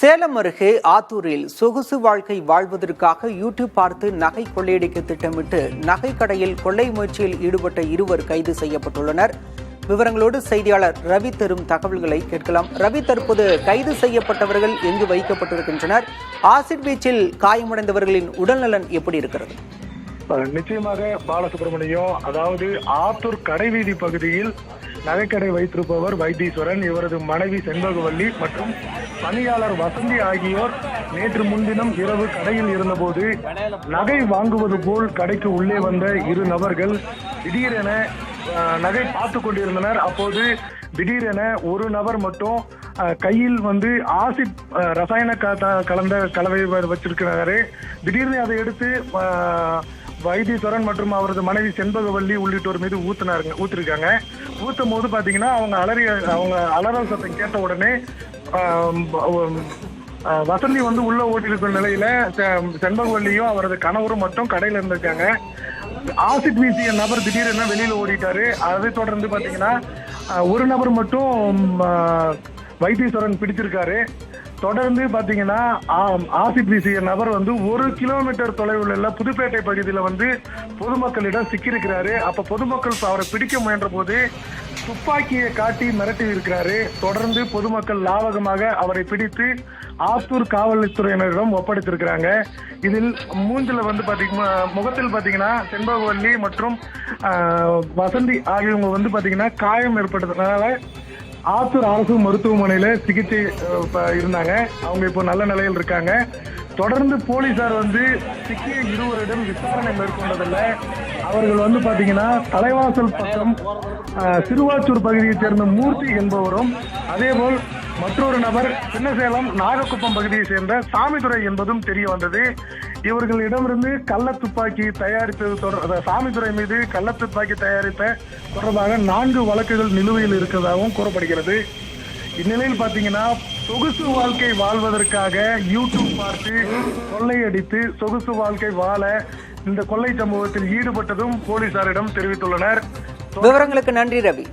சேலம் அருகே ஆத்தூரில் சொகுசு வாழ்க்கை வாழ்வதற்காக யூடியூப் பார்த்து நகை கொள்ளையடிக்க திட்டமிட்டு நகை கடையில் கொள்ளை முயற்சியில் ஈடுபட்ட இருவர் கைது செய்யப்பட்டுள்ளனர். விவரங்களோடு செய்தியாளர் ரவி தரும் தகவல்களை கேட்கலாம். ரவி, தற்போது கைது செய்யப்பட்டவர்கள் எங்கு வைக்கப்பட்டிருக்கின்றனர்? ஆசிட் வீச்சில் காயமடைந்தவர்களின் உடல்நலன் எப்படி இருக்கிறது? நிச்சயமாக பாலசுப்ரமணியம், அதாவது ஆத்தூர் கடைவீதி பகுதியில் நகைக்கடை வைத்திருப்பவர் வைத்தீஸ்வரன், இவரது மனைவி செண்பகவல்லி மற்றும் பணியாளர் வசந்தி ஆகியோர் நேற்று முன்தினம் இரவு கடையில் இருந்தபோது நகை வாங்குவது போல் கடைக்கு உள்ளே வந்த இரு நபர்கள் திடீரென நகை பார்த்து கொண்டிருந்தனர். அப்போது திடீரென ஒரு நபர் மட்டும் கையில் ஆசிட் ரசாயன கலந்த கலவை வச்சிருக்கிறாரு. திடீர்னு அதை எடுத்து வைத்தீஸ்வரன் மற்றும் அவரது மனைவி செண்பகவல்லி உள்ளிட்டோர் மீது ஊத்திருக்காங்க. ஊத்தும் போது பாத்தீங்கன்னா அவங்க அலறல் சத்தம் கேட்ட உடனே வசந்தி உள்ள ஓட்டிருக்கிற நிலையில செண்பகவல்லியும் அவரது கணவரும் மட்டும் கடையில இருந்திருக்காங்க. ஆசிட் வீசிய நபர் திடீரென வெளியில ஓடிட்டாரு. அதை தொடர்ந்து பாத்தீங்கன்னா ஒரு நபர் மட்டும் வைத்தீஸ்வரன் பிடிச்சிருக்காரு. தொடர்ந்து பாத்தீங்கன்னா ஆசிட் வீசிய நபர் 1 கிலோமீட்டர் தொலைவில் உள்ள புதுப்பேட்டை பகுதியில் பொதுமக்களிடம் சிக்கியிருக்கிறாரு. அப்ப பொதுமக்கள் அவரை பிடிக்க முயன்ற போது துப்பாக்கியை காட்டி மிரட்டி இருக்கிறாரு. தொடர்ந்து பொதுமக்கள் லாவகமாக அவரை பிடித்து ஆத்தூர் காவல்துறையினரிடம் ஒப்படைத்திருக்கிறாங்க. இதில் மூஞ்சில முகத்தில் பாத்தீங்கன்னா செண்பகவல்லி மற்றும் வசந்தி ஆகியவங்க பாத்தீங்கன்னா காயம் ஏற்பட்டதுனால ஆத்தூர் அரசு மருத்துவமனையில சிகிச்சை இருந்தாங்க. அவங்க இப்போ நல்ல நிலையில் இருக்காங்க. தொடர்ந்து போலீசார் சிக்கிய இருவரிடம் விசாரணை மேற்கொண்டதில்ல. அவர்கள் பாத்தீங்கன்னா தலைவாசல் பக்கம் சிறுவாச்சூர் பகுதியைச் சேர்ந்த மூர்த்தி என்பவரும், அதேபோல் மற்றொரு நபர் சின்னசேலம் நாகக்குப்பம் பகுதியை சேர்ந்த சாமிதுரை என்பதும் தெரிய வந்தது. இவர்களிடமிருந்து கள்ளத்துப்பாக்கி தயாரித்தது சாமிதுரை மீது கள்ளத்துப்பாக்கி தயாரித்த தொடர்பாக 4 வழக்குகள் நிலுவையில் இருக்கிறதாகவும் கூறப்படுகிறது. இந்நிலையில் பாத்தீங்கன்னா சொகுசு வாழ்க்கை வாழ்வதற்காக யூடியூப் பார்த்து கொள்ளையடித்து சொகுசு வாழ்க்கை வாழ இந்த கொள்ளை சம்பவத்தில் ஈடுபட்டதும் போலீசாரிடம் தெரிவித்துள்ளனர். விவரங்களுக்கு நன்றி ரவி.